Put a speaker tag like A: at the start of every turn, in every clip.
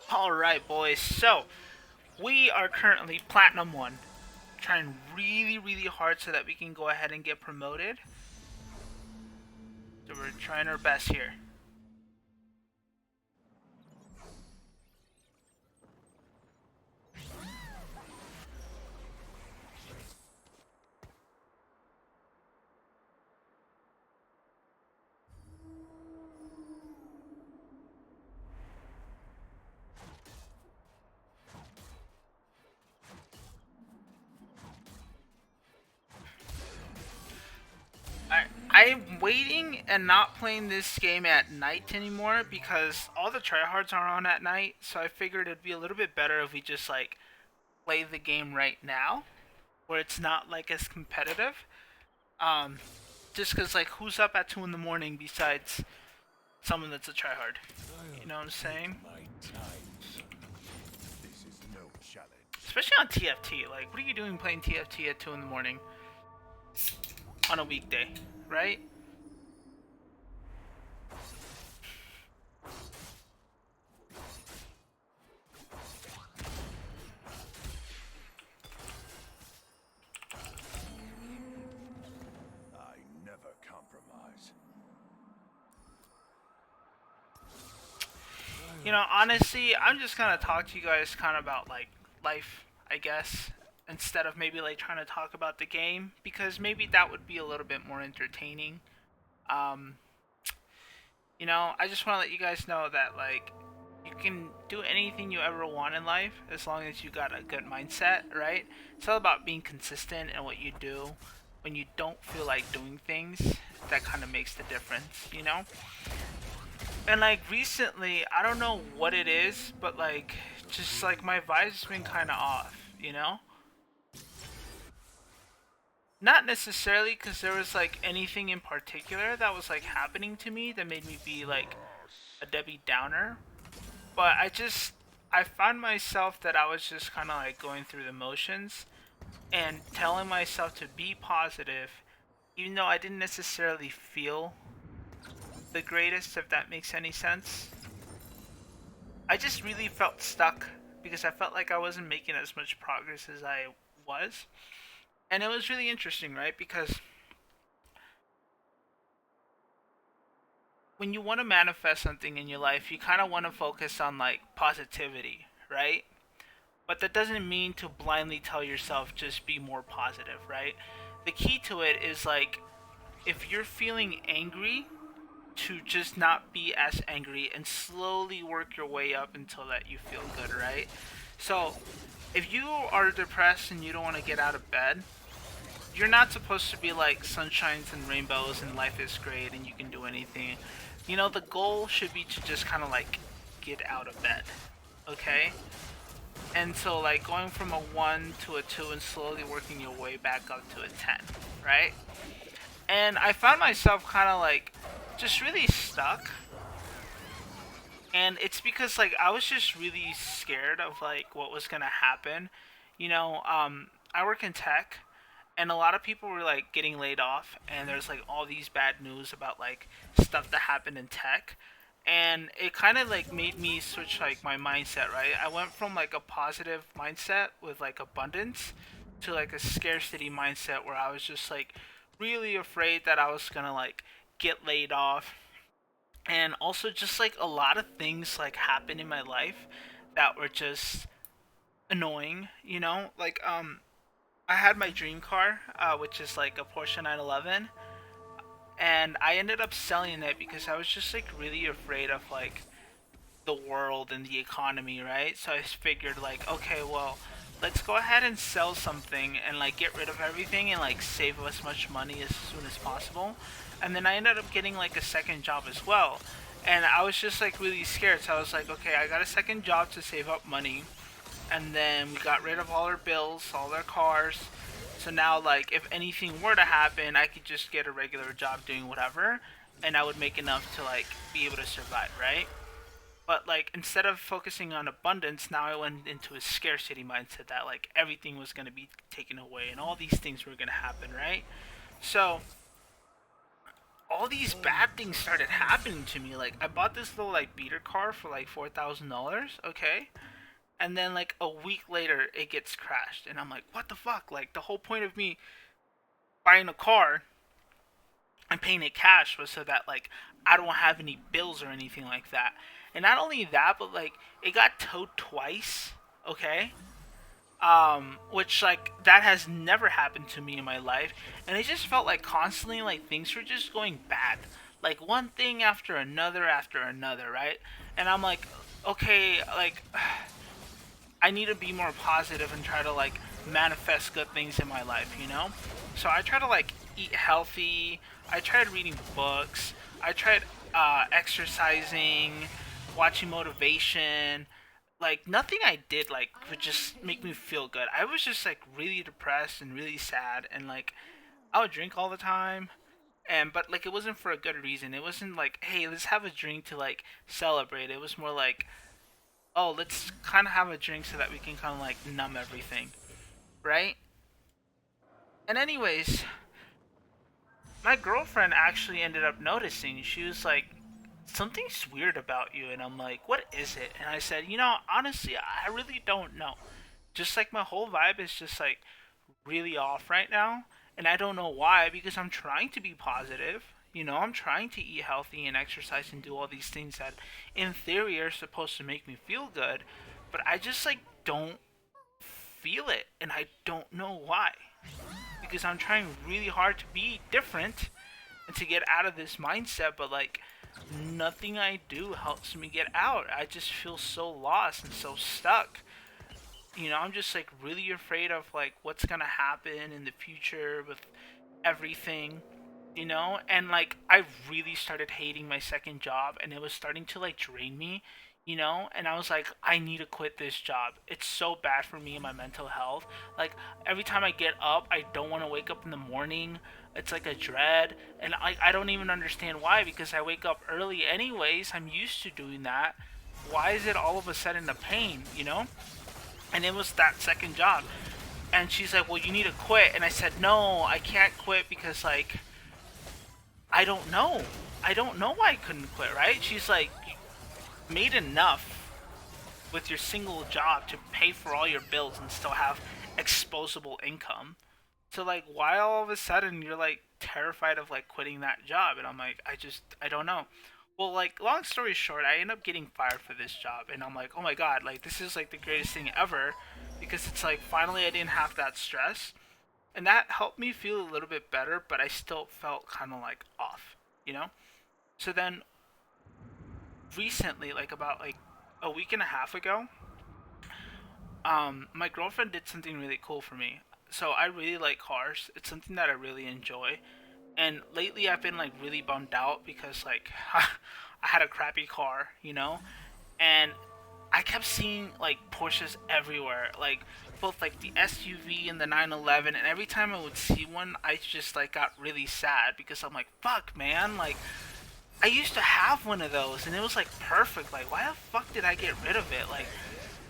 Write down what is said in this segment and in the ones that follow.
A: Alright, boys, so we are currently Platinum 1, trying really, really hard so that we can go ahead and get promoted. So we're trying our best here. I'm waiting and not playing this game at night anymore because all the tryhards are on at night, so I figured it'd be a little bit better if we just like play the game right now, where it's not like as competitive. Um, just because like who's up at 2 in the morning besides someone that's a tryhard? You know what I'm saying? Especially on TFT. Like, what are you doing playing TFT at 2 in the morning on a weekday, right?
B: I never compromise.
A: You know, honestly, I'm just gonna talk to you guys kind of about like life, I guess, instead of maybe like trying to talk about the game because maybe that would be a little bit more entertaining. Um, I just want to let you guys know that like you can do anything you ever want in life as long as you got a good mindset, right? It's all about being consistent in what you do. When you don't feel like doing things, that kind of makes the difference. And like recently, I don't know what it is, but like just like my vibe's been kind of off. Not necessarily because there was like anything in particular that was like happening to me that made me be like a Debbie Downer, but I found myself that I was just kind of like going through the motions and telling myself to be positive, even though I didn't necessarily feel the greatest, if that makes any sense. I just really felt stuck because I felt like I wasn't making as much progress as I was. And it was really interesting, right? Because when you want to manifest something in your life, you kind of want to focus on like positivity, right? But that doesn't mean to blindly tell yourself just be more positive, right? The key to it is like if you're feeling angry, to just not be as angry and slowly work your way up until that you feel good, right? So, if you are depressed and you don't want to get out of bed, you're not supposed to be like sunshines and rainbows and life is great and you can do anything. The goal should be to just kind of like get out of bed, okay? And so, like, going from a 1 to a 2 and slowly working your way back up to a 10, right? And I found myself kind of like just really stuck, and it's because like I was just really scared of like what was gonna happen. I work in tech, and a lot of people were like getting laid off, and there's like all these bad news about like stuff that happened in tech, and it kind of like made me switch like my mindset. Right, I went from like a positive mindset with like abundance to like a scarcity mindset where I was just like really afraid that I was gonna like get laid off, and also just like a lot of things like happened in my life that were just annoying. Like I had my dream car, which is like a Porsche 911, and I ended up selling it because I was just like really afraid of like the world and the economy, right? So I figured like, okay, well, let's go ahead and sell something and like get rid of everything and like save as much money as soon as possible. And then I ended up getting like a second job as well. And I was just like really scared. So I was like, okay, I got a second job to save up money. And then we got rid of all our bills, all our cars. So now, like, if anything were to happen, I could just get a regular job doing whatever, and I would make enough to like be able to survive, right? But like instead of focusing on abundance, now I went into a scarcity mindset that like everything was going to be taken away and all these things were going to happen, right? So all these bad things started happening to me. Like I bought this little like beater car for like $4,000, okay? And then like a week later it gets crashed and I'm like, what the fuck? Like the whole point of me buying a car and paying it cash was so that like I don't have any bills or anything like that. And not only that, but like it got towed twice, okay? Which like that has never happened to me in my life, and it just felt like constantly like things were just going bad, like one thing after another, right? And I'm like, okay, like I need to be more positive and try to like manifest good things in my life, you know? So I try to like eat healthy. I tried reading books. I tried exercising, watching motivation. Like nothing I did like would just make me feel good. I was just like really depressed and really sad, and like I would drink all the time. And but like it wasn't for a good reason. It wasn't like, hey, let's have a drink to like celebrate. It was more like, oh, let's kind of have a drink so that we can kind of like numb everything, right? And anyways, my girlfriend actually ended up noticing. She was like, something's weird about you. And I'm like, what is it? And I said, honestly, I really don't know. Just like my whole vibe is just like really off right now. And I don't know why, because I'm trying to be positive. I'm trying to eat healthy and exercise and do all these things that in theory are supposed to make me feel good, but I just like don't feel it and I don't know why. Because I'm trying really hard to be different and to get out of this mindset, but like nothing I do helps me get out. I just feel so lost and so stuck. I'm just like really afraid of like what's gonna happen in the future with everything, and like I really started hating my second job and it was starting to like drain me, and I was like, I need to quit this job. It's so bad for me and my mental health. Like every time I get up, I don't want to wake up in the morning. It's like a dread, and I don't even understand why, because I wake up early anyways. I'm used to doing that. Why is it all of a sudden a pain? And it was that second job. And she's like, well, you need to quit. And I said, no, I can't quit because like I don't know. I don't know why I couldn't quit, right? She's like, you made enough with your single job to pay for all your bills and still have exposable income. So like, why all of a sudden you're like terrified of like quitting that job? And I'm like, I don't know. Well, like, long story short, I end up getting fired for this job, and I'm like, oh my god, like this is like the greatest thing ever, because it's like finally I didn't have that stress, and that helped me feel a little bit better, but I still felt kind of like off, you know. So then recently, like about like a week and a half ago, my girlfriend did something really cool for me. So I really like cars. It's something that I really enjoy. And lately I've been like really bummed out because like I had a crappy car, and I kept seeing like Porsches everywhere, like both like the SUV and the 911, and every time I would see one, I just like got really sad because I'm like, fuck, man, like I used to have one of those and it was like perfect. Like, why the fuck did I get rid of it? Like,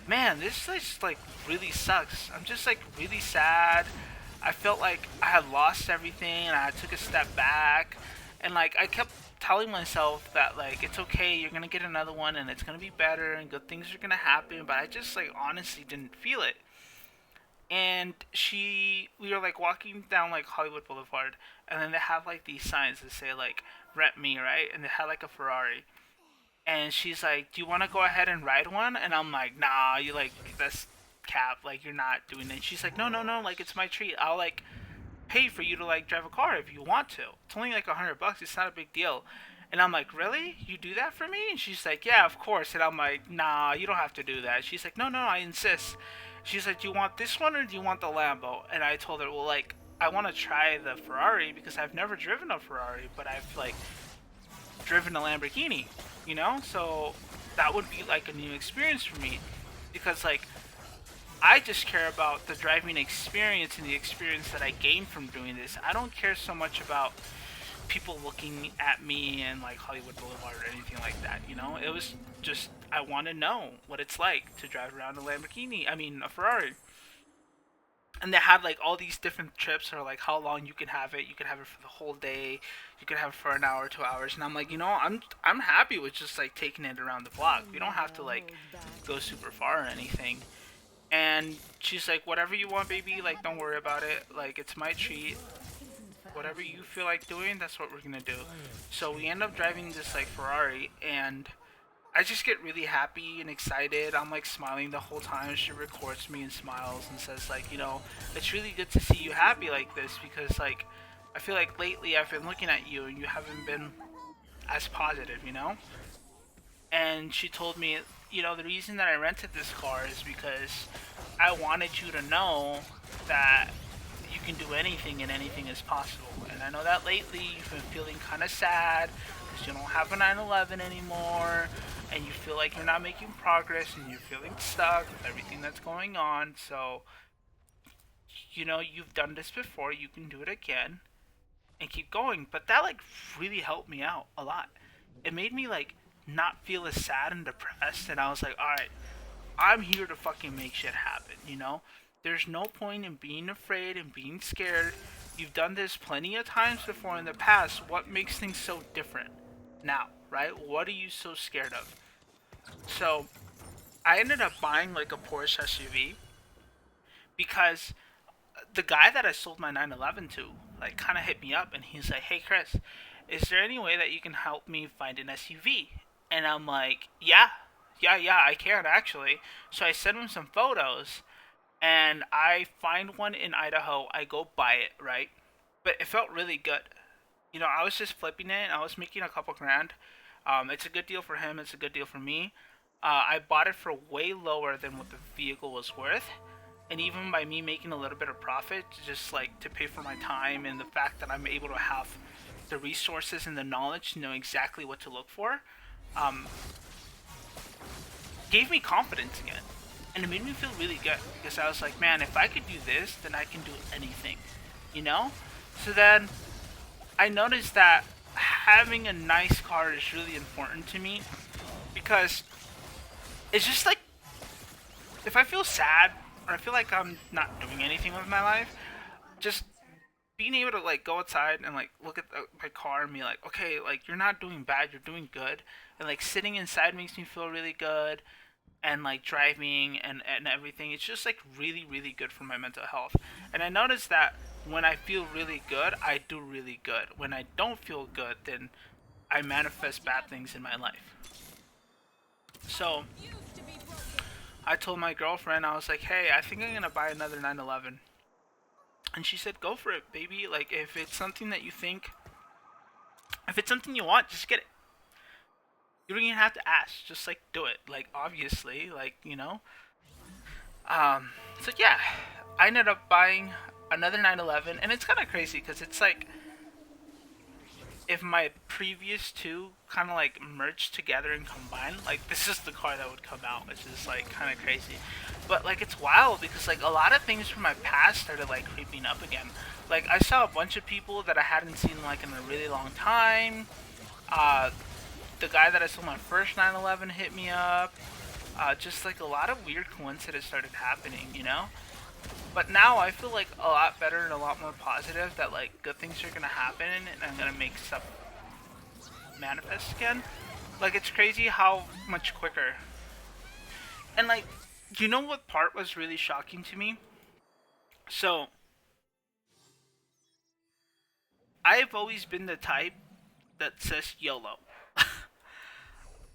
A: man, this just like really sucks. I'm just like really sad. I felt like I had lost everything and I took a step back, and like I kept telling myself that like it's okay, you're gonna get another one and it's gonna be better and good things are gonna happen, but I just like honestly didn't feel it. And we were like walking down like Hollywood Boulevard, and then they have like these signs that say like rent me, right? And they had like a Ferrari, and she's like, "Do you want to go ahead and ride one?" And I'm like, "Nah, you like that's cap. Like you're not doing it." She's like, "No, no, no. Like it's my treat. I'll like pay for you to like drive a car if you want to. It's only like $100. It's not a big deal." And I'm like, "Really? You do that for me?" And she's like, "Yeah, of course." And I'm like, "Nah, you don't have to do that." She's like, "No, no, I insist." She's like, "Do you want this one or do you want the Lambo?" And I told her, "Well, like I want to try the Ferrari because I've never driven a Ferrari, but I've like driven a Lamborghini, So that would be like a new experience for me because like I just care about the driving experience and the experience that I gain from doing this. I don't care so much about people looking at me and like Hollywood Boulevard or anything like that. It was just I want to know what it's like to drive around a Lamborghini. I mean, a Ferrari. And they had like all these different trips or like how long you can have it. You can have it for the whole day. You can have it for an hour, 2 hours. And I'm like, I'm happy with just like taking it around the block. We don't have to like go super far or anything. And she's like, whatever you want, baby. Like, don't worry about it. Like, it's my treat. Whatever you feel like doing, that's what we're gonna do. So we end up driving this like Ferrari, and I just get really happy and excited. I'm like smiling the whole time. She records me and smiles and says like, it's really good to see you happy like this because like I feel like lately I've been looking at you and you haven't been as positive, And she told me, the reason that I rented this car is because I wanted you to know that you can do anything and anything is possible. And I know that lately you've been feeling kind of sad because you don't have a 911 anymore and you feel like you're not making progress and you're feeling stuck with everything that's going on. So, you've done this before, you can do it again and keep going. But that like really helped me out a lot. It made me like not feel as sad and depressed, and I was like, all right, I'm here to fucking make shit happen. There's no point in being afraid and being scared. You've done this plenty of times before in the past. What makes things so different now, right? What are you so scared of? So I ended up buying like a Porsche SUV because the guy that I sold my 911 to like kind of hit me up and he's like, "Hey Chris, is there any way that you can help me find an SUV?" And I'm like, "Yeah, I can actually." So I sent him some photos and I find one in Idaho. I go buy it, right? But it felt really good. I was just flipping it and I was making a couple grand. It's a good deal for him, it's a good deal for me. I bought it for way lower than what the vehicle was worth, and even by me making a little bit of profit just like to pay for my time and the fact that I'm able to have the resources and the knowledge to know exactly what to look for, um, gave me confidence again, and it made me feel really good because I was like, man, if I could do this then I can do anything, you know so then I noticed that having a nice car is really important to me because it's just like if I feel sad or I feel like I'm not doing anything with my life, just being able to like go outside and like look at my car and be like, okay, like you're not doing bad, you're doing good, and like sitting inside makes me feel really good, and like driving and everything, it's just like really really good for my mental health. And I noticed that when I feel really good, I do really good. When I don't feel good, then I manifest bad things in my life. So I told my girlfriend, I was like, hey, I think I'm gonna buy another 911. And she said, go for it, baby. Like, if it's something you want, just get it. You don't even have to ask. Just, like, do it. Like, obviously, like, So, yeah. I ended up buying another 911. And it's kind of crazy because it's like if my previous two kind of like merged together and combined, like this is the car that would come out, which is like kind of crazy. But like it's wild because like a lot of things from my past started like creeping up again. Like I saw a bunch of people that I hadn't seen like in a really long time. Uh, the guy that I sold my first 911 hit me up. Just like a lot of weird coincidences started happening. But now I feel like a lot better and a lot more positive that like good things are gonna happen and I'm gonna make stuff manifest again. Like it's crazy how much quicker. And like, you know what part was really shocking to me? So I've always been the type that says YOLO.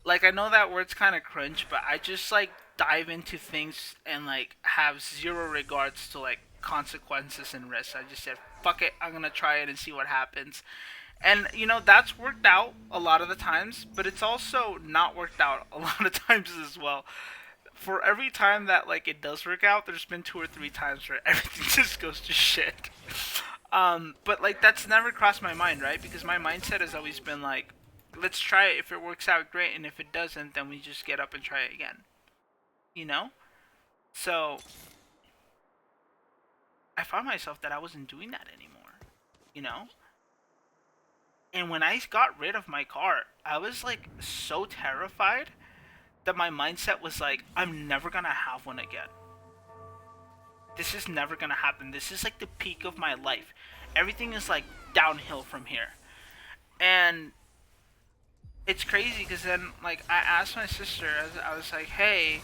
A: Like I know that word's kind of cringe, but I just like dive into things and like have zero regards to like consequences and risks. I just said, fuck it, I'm gonna try it and see what happens. And that's worked out a lot of the times, but it's also not worked out a lot of times as well. For every time that like it does work out, there's been two or three times where everything just goes to shit. But like that's never crossed my mind, right? Because my mindset has always been like, let's try it. If it works out, great, and if it doesn't, then we just get up and try it again. You know? So I found myself that I wasn't doing that anymore. You know? And when I got rid of my car, I was like so terrified that my mindset was like, I'm never gonna have one again. this is never gonna happen. This is like the peak of my life. Everything is like downhill from here. And it's crazy because then like I asked my sister, I was like, hey,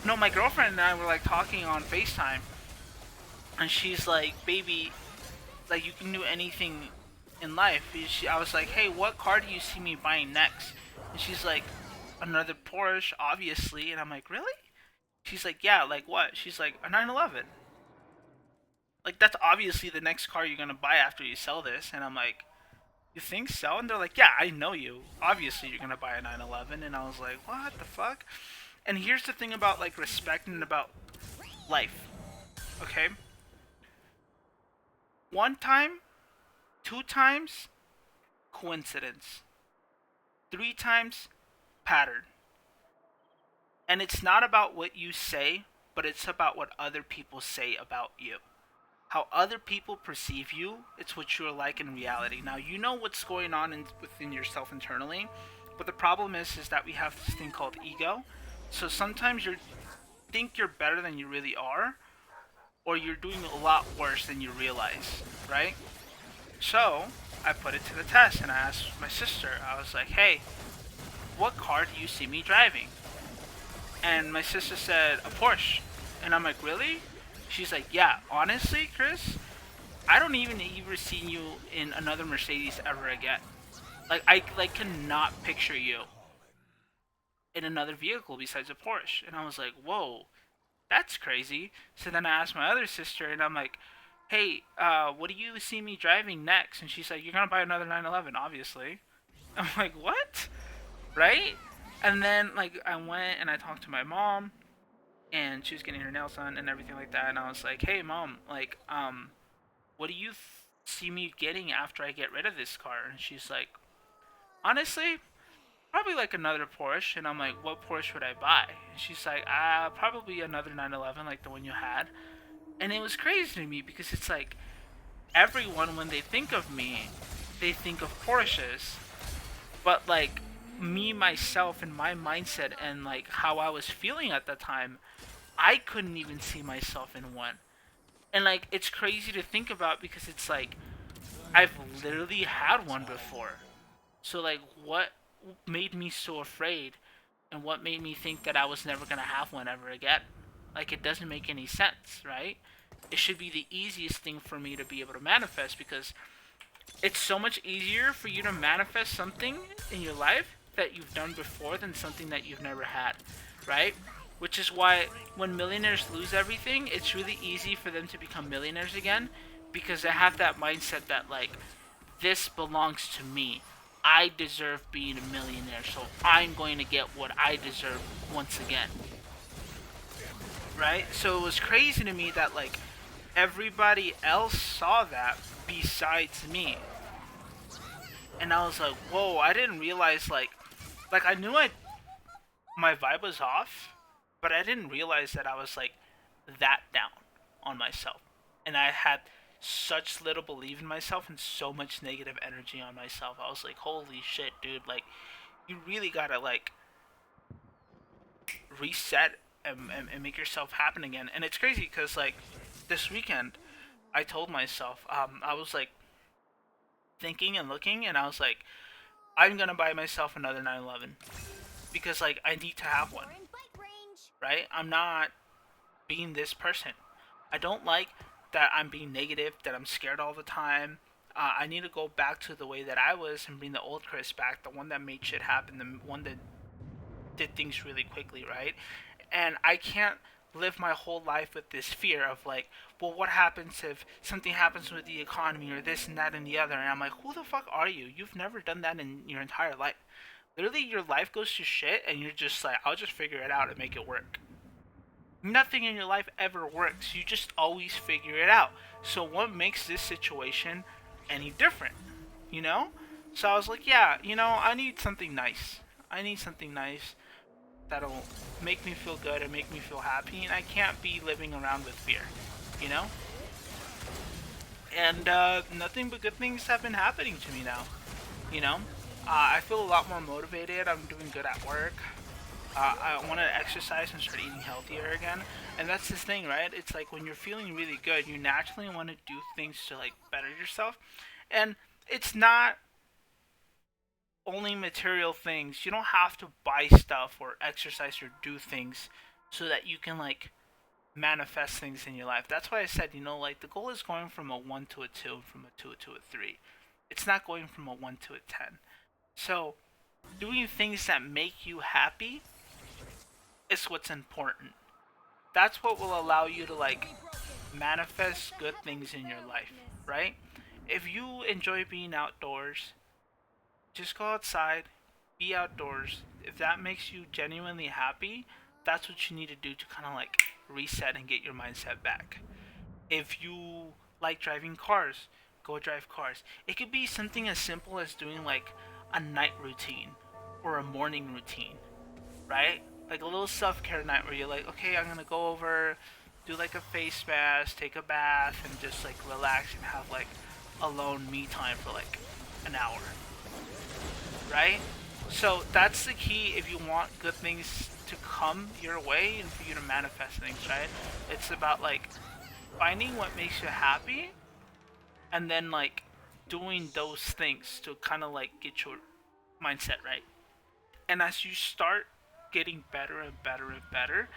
A: no, my girlfriend and I were like talking on FaceTime, and she's like, baby, like you can do anything in life. I was like, hey, what car do you see me buying next? And she's like, another Porsche, obviously. And I'm like, really? She's like, yeah, like what? She's like, a 911. Like that's obviously the next car you're gonna buy after you sell this. And I'm like, you think so? And they're like, yeah, I know you. Obviously you're gonna buy a 911. And I was like, what the fuck? And here's the thing about like respect and about life. Okay, one time, two times, coincidence. Three times, pattern. And it's not about what you say, but it's about what other people say about you. How other people perceive you, it's what you're like in reality. Now, you know what's going on within yourself internally, but the problem is that we have this thing called ego. So sometimes you think you're better than you really are, or you're doing a lot worse than you realize, right? So, I put it to the test and I asked my sister, I was like, hey, what car do you see me driving? And my sister said, a Porsche. And I'm like, really? She's like, yeah, honestly, Chris, I don't even ever see you in another Mercedes ever again. Like, I like cannot picture you in another vehicle besides a Porsche. And I was like, whoa, that's crazy. So then I asked my other sister, and I'm like, hey, what do you see me driving next? And she's like, you're gonna buy another 911, obviously. I'm like, what? Right? And then like I went and I talked to my mom, and she was getting her nails done and everything like that. And I was like, hey, mom, like, what do you see me getting after I get rid of this car? And she's like, honestly, probably like another Porsche. And I'm like, what Porsche would I buy? And she's like, probably another 911 like the one you had. And it was crazy to me because it's like everyone, when they think of me, they think of Porsches. But like me, myself, and my mindset and like how I was feeling at the time, I couldn't even see myself in one. And like it's crazy to think about because it's like I've literally had one before. So like what made me so afraid and what made me think that I was never going to have one ever again? Like it doesn't make any sense, right? It should be the easiest thing for me to be able to manifest because it's so much easier for you to manifest something in your life that you've done before than something that you've never had, right? Which is why when millionaires lose everything, it's really easy for them to become millionaires again because they have that mindset that, like, this belongs to me. I deserve being a millionaire, so I'm going to get what I deserve once again, right? So it was crazy to me that, like, everybody else saw that besides me. And I was like, whoa, I didn't realize, like I knew my vibe was off, but I didn't realize that I was like that down on myself, and I had such little belief in myself and so much negative energy on myself. I was like, holy shit, dude! Like, you really gotta like reset and make yourself happen again. And it's crazy because like this weekend, I told myself, I was like thinking and looking, and I was like, I'm gonna buy myself another 911 because like I need to have one, right? I'm not being this person. I don't like that I'm being negative, that I'm scared all the time. I need to go back to the way that I was and bring the old Chris back, the one that made shit happen, the one that did things really quickly, right? And I can't live my whole life with this fear of like, well, what happens if something happens with the economy or this and that and the other? And I'm like, who the fuck are you? You've never done that in your entire life. Literally, your life goes to shit, and you're just like, I'll just figure it out and make it work. Nothing in your life ever works. You just always figure it out. So what makes this situation any different? You know? So I was like, yeah, I need something nice. I need something nice that'll make me feel good and make me feel happy, and I can't be living around with fear, you know? And nothing but good things have been happening to me now, you know? I feel a lot more motivated. I'm doing good at work. I want to exercise and start eating healthier again. And that's the thing, right? It's like when you're feeling really good, you naturally want to do things to like better yourself. And it's not only material things. You don't have to buy stuff or exercise or do things so that you can like manifest things in your life. That's why I said, like the goal is going from a 1 to a 2, from a 2 to a 3. It's not going from a 1 to a 10. So, doing things that make you happy is what's important. That's what will allow you to like manifest good things in your life, right? If you enjoy being outdoors, just go outside, be outdoors. If that makes you genuinely happy, that's what you need to do to kind of like reset and get your mindset back. If you like driving cars, go drive cars. It could be something as simple as doing like a night routine or a morning routine, right? Like a little self care night where you're like, okay, I'm gonna go over, do like a face mask, take a bath, and just like relax and have like alone me time for like an hour, right? So that's the key if you want good things to come your way and for you to manifest things, right? It's about like finding what makes you happy and then like doing those things to kind of like get your mindset right. And as you start getting better and better and better,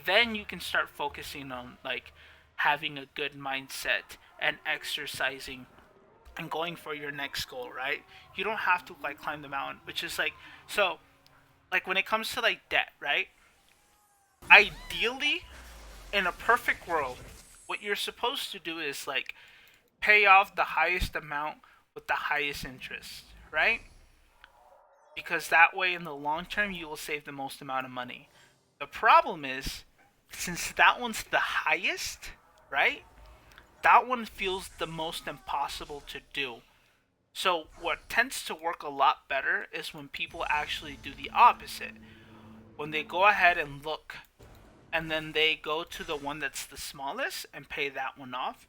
A: then you can start focusing on like having a good mindset and exercising and going for your next goal, right? You don't have to like climb the mountain, which is like so like when it comes to like debt, right? Ideally, in a perfect world, what you're supposed to do is like pay off the highest amount with the highest interest, right? Because that way in the long term you will save the most amount of money. The problem is since that one's the highest, right? That one feels the most impossible to do. So what tends to work a lot better is when people actually do the opposite. When they go ahead and look and then they go to the one that's the smallest and pay that one off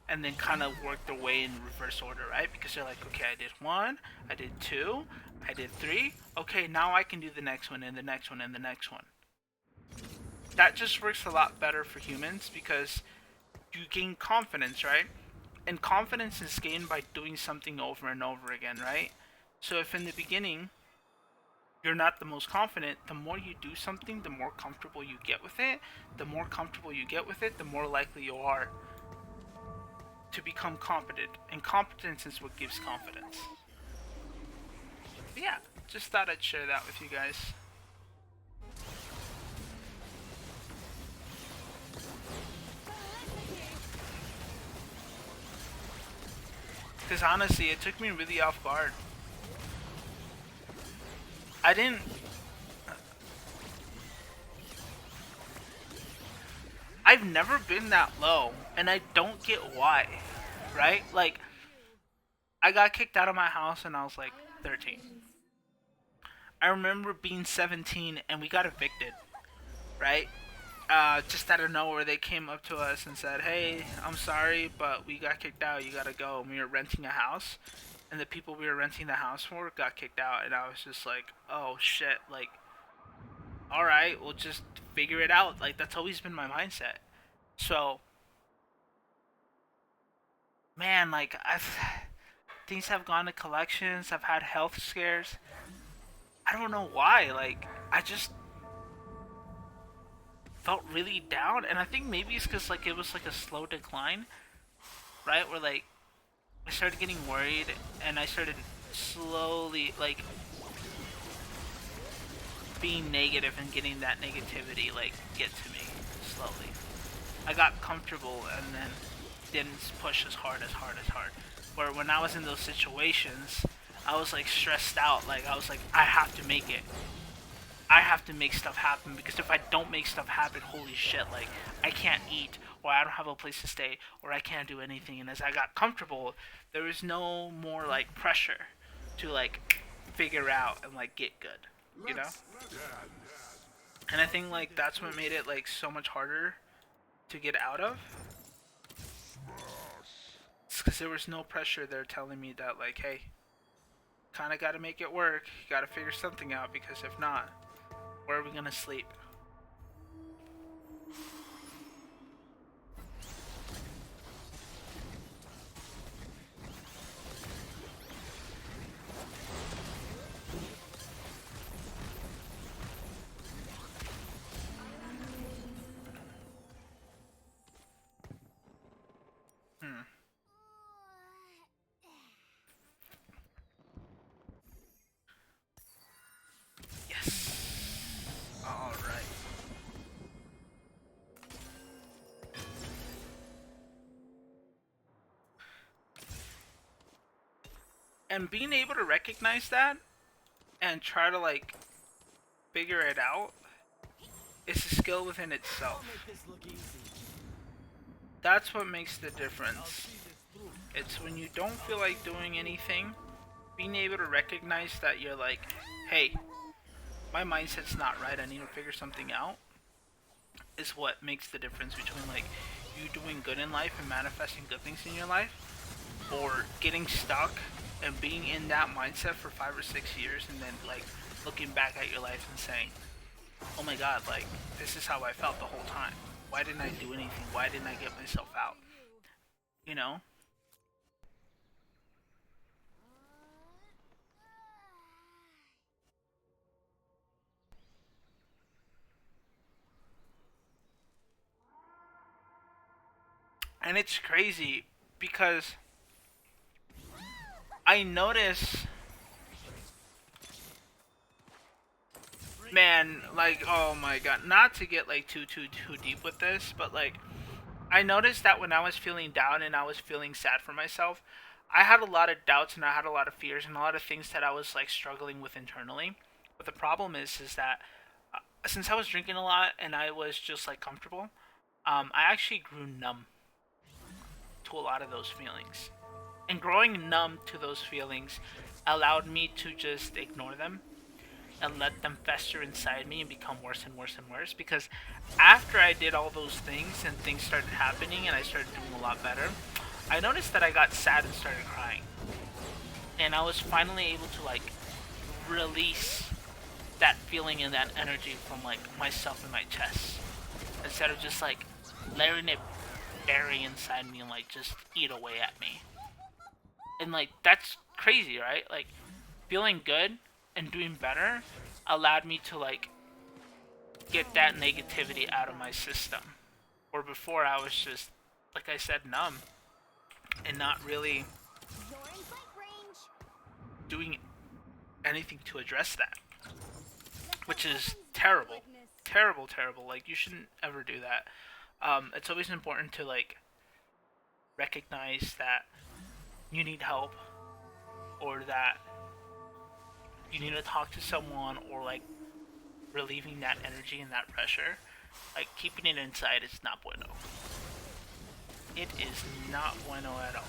A: and then kind of work their way in reverse order, right? Because they're like, okay, I did one, I did two, I did three. Okay, now I can do the next one and the next one and the next one. That just works a lot better for humans because you gain confidence, right? And confidence is gained by doing something over and over again, right? So if in the beginning you're not the most confident, the more you do something, the more comfortable you get with it. The more comfortable you get with it, the more likely you are to become competent. And competence is what gives confidence. But yeah, just thought I'd share that with you guys. Because honestly, it took me really off guard. I didn't. I've never been that low, and I don't get why. Right? Like, I got kicked out of my house and I was like 13. I remember being 17 and we got evicted, right? Just out of nowhere, they came up to us and said, "Hey, I'm sorry, but we got kicked out. You gotta go." And we were renting a house, and the people we were renting the house for got kicked out, and I was just like, "Oh shit!" Like, all right, we'll just figure it out. Like that's always been my mindset. So, man, like I've things have gone to collections. I've had health scares. I don't know why. Like I just felt really down, and I think maybe it's because like it was like a slow decline, right? Where like I started getting worried, and I started slowly like being negative and getting that negativity like get to me slowly. I got comfortable and then didn't push as hard as hard as hard. Where when I was in those situations, I was like stressed out. Like I was like, I have to make it. I have to make stuff happen because if I don't make stuff happen, holy shit, like I can't eat or I don't have a place to stay or I can't do anything. And as I got comfortable, there was no more like pressure to like figure out and like get good, you know? And I think like that's what made it like so much harder to get out of. It's because there was no pressure there telling me that like, hey, kind of got to make it work. You got to figure something out because if not, Where are we gonna sleep? Hmm. Yes. All right. And being able to recognize that and try to like figure it out is a skill within
C: I'll
A: itself.
C: make this look easy.
A: That's what makes the
C: I'll
A: difference.
C: see this through.
A: It's when you don't feel like doing anything, being able to recognize that you're like, hey, my mindset's not right, I need to figure something out, is what makes the difference between like you doing good in life and manifesting good things in your life, or getting stuck and being in that mindset for 5 or 6 years and then like looking back at your life and saying, oh my god, like this is how I felt the whole time. Why didn't I do anything? Why didn't I get myself out? You know? And it's crazy because I notice, man, like, oh my god, not to get like too deep with this, but like I noticed that when I was feeling down and I was feeling sad for myself, I had a lot of doubts and I had a lot of fears and a lot of things that I was like struggling with internally. But the problem is that since I was drinking a lot and I was just like comfortable, I actually grew numb to a lot of those feelings. And growing numb to those feelings allowed me to just ignore them and let them fester inside me and become worse and worse and worse. Because after I did all those things and things started happening and I started doing a lot better, I noticed that I got sad and started crying. And I was finally able to like release that feeling and that energy from like myself in my chest. Instead of just like letting it bury inside me and like just eat away at me. And like that's crazy, right? Like feeling good and doing better allowed me to like get that negativity out of my system. Or before I was just, like I said, numb and not really doing anything to address that, which is terrible, terrible, terrible. Like you shouldn't ever do that. It's always important to like recognize that you need help or that you need to talk to someone or like relieving that energy and that pressure. Like keeping it inside is not bueno. It is not bueno at all.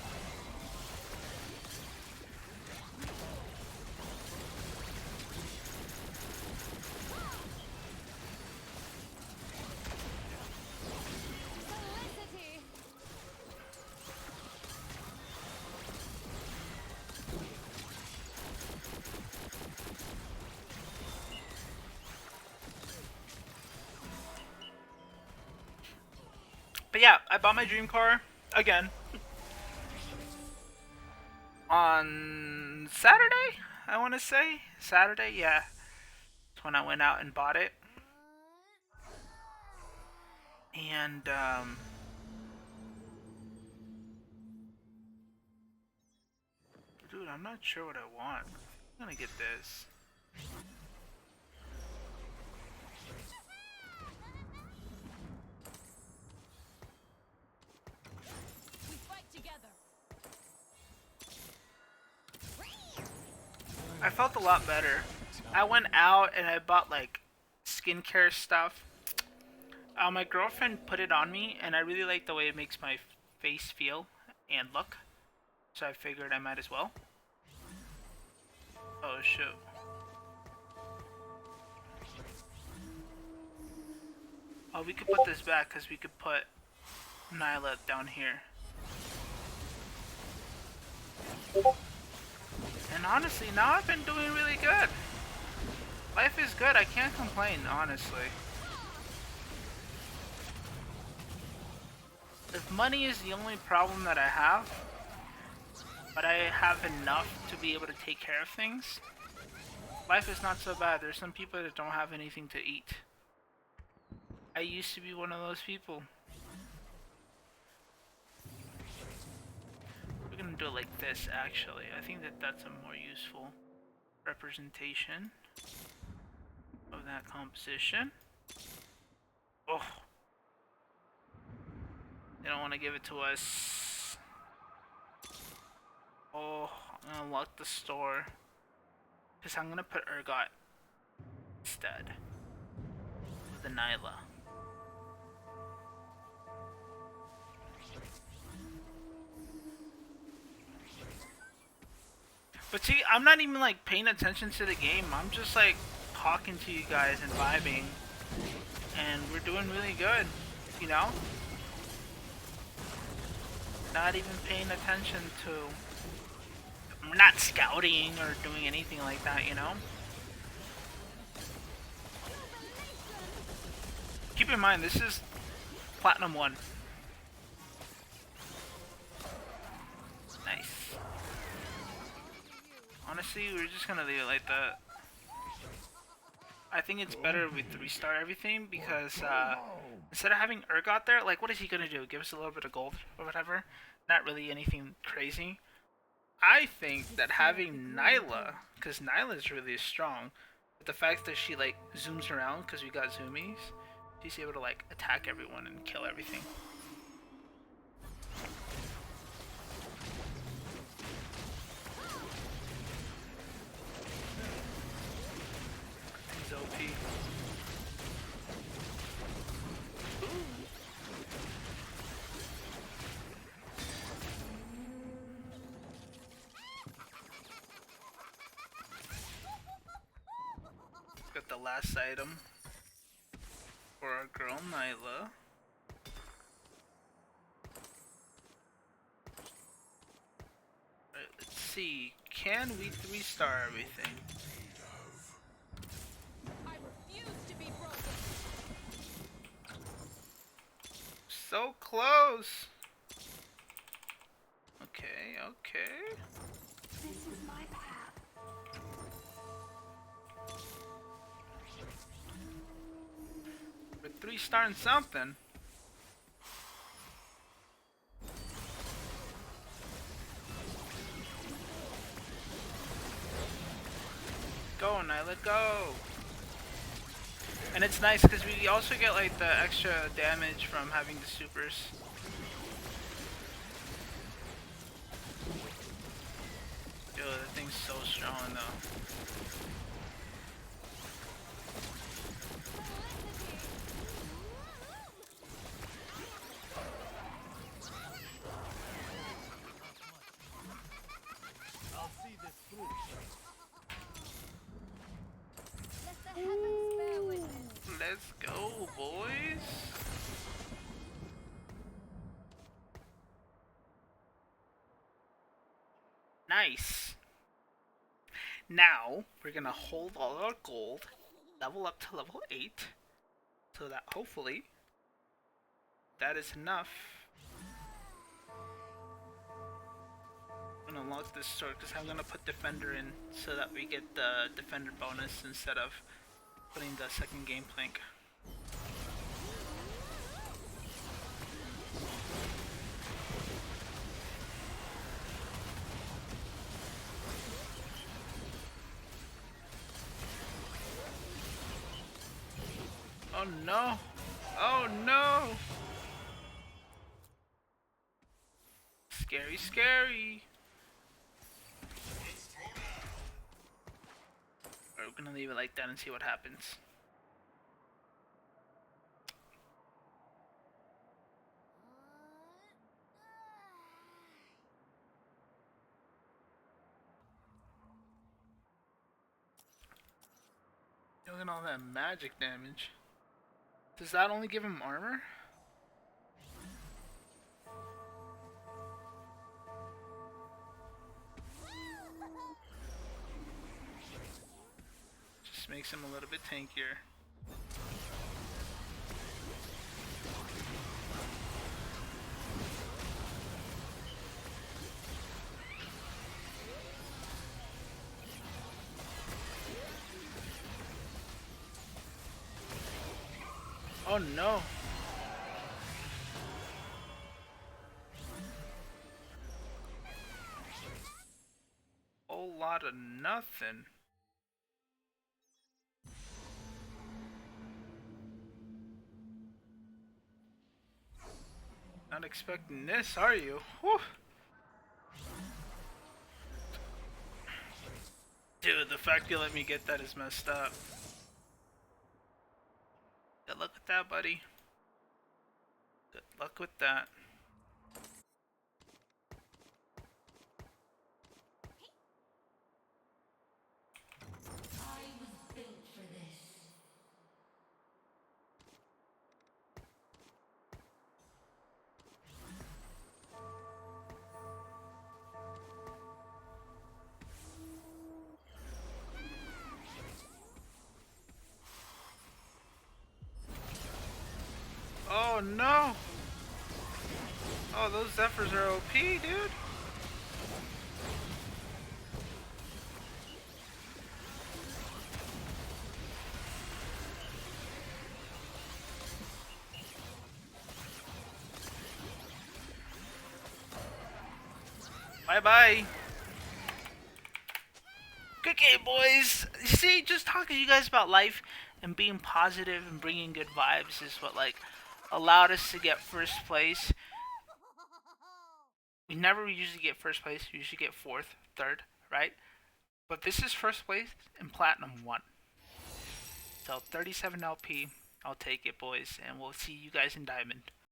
A: But yeah, I bought my dream car again on Saturday. I want to say Saturday. Yeah, that's when I went out and bought it. And dude, I'm not sure what I want. I'm gonna get this. I felt a lot better. I went out and I bought like skincare stuff. My girlfriend put it on me, and I really like the way it makes my face feel and look. So I figured I might as well. Oh shoot. Oh, we could put this back because we could put Nyla down here. And honestly, now I've been doing really good. Life is good. I can't complain, honestly. If money is the only problem that I have, but I have enough to be able to take care of things, life is not so bad. There's some people that don't have anything to eat. I used to be one of those people. We're gonna do it like this, actually. I think that that's a more useful representation of that composition. Oh, they don't want to give it to us. Oh, I'm gonna lock the store. Because I'm gonna put Urgot instead of the Nyla. But see, I'm not even like paying attention to the game. I'm just like talking to you guys and vibing. And we're doing really good, you know? Not even paying attention to... I'm not scouting or doing anything like that, you know? Keep in mind, this is Platinum 1. Nice. Honestly, we're just gonna leave it like that. I think it's better if we 3-star everything because instead of having Urgot there, like what is he gonna do? Give us a little bit of gold or whatever? Not really anything crazy. I think that having Nyla, because Nyla is really strong, but the fact that she like zooms around because we got zoomies, she's able to like attack everyone and kill everything. He's OP. Got the last item for our girl Nyla. Alright, let's see. Can we 3-star everything?
C: I refuse to be broken.
A: So close! Okay, okay.
C: This is my path.
A: We're 3-starring something. Go, Nyla, go! And it's nice because we also get like the extra damage from having the supers. Yo, that thing's so strong though.
B: I'll see this through.
C: Let the heavens bear witness.
A: Let's go, boys! Nice! Now, we're gonna hold all our gold, level up to level 8, so that hopefully, that is enough. I'm gonna unlock this sword because I'm gonna put Defender in so that we get the Defender bonus instead of putting the second game plank. Oh no! Oh no! Scary, scary! Alright, we're gonna leave it like that and see what happens. Look at all that magic damage. Does that only give him armor? Just This makes him a little bit tankier. Oh no. Whole lot of nothing. Not expecting this, are you? Whew. Dude, the fact you let me get that is messed up. Good luck with that, buddy. Good luck with that. Oh no! Oh, those Zephyrs are OP, dude. Bye bye. Good game, boys. You see, just talking to you guys about life and being positive and bringing good vibes is what like allowed us to get first place. We never usually get first place. We usually get fourth, third, right? But this is first place in Platinum 1. So 37 LP. I'll take it, boys. And we'll see you guys in Diamond.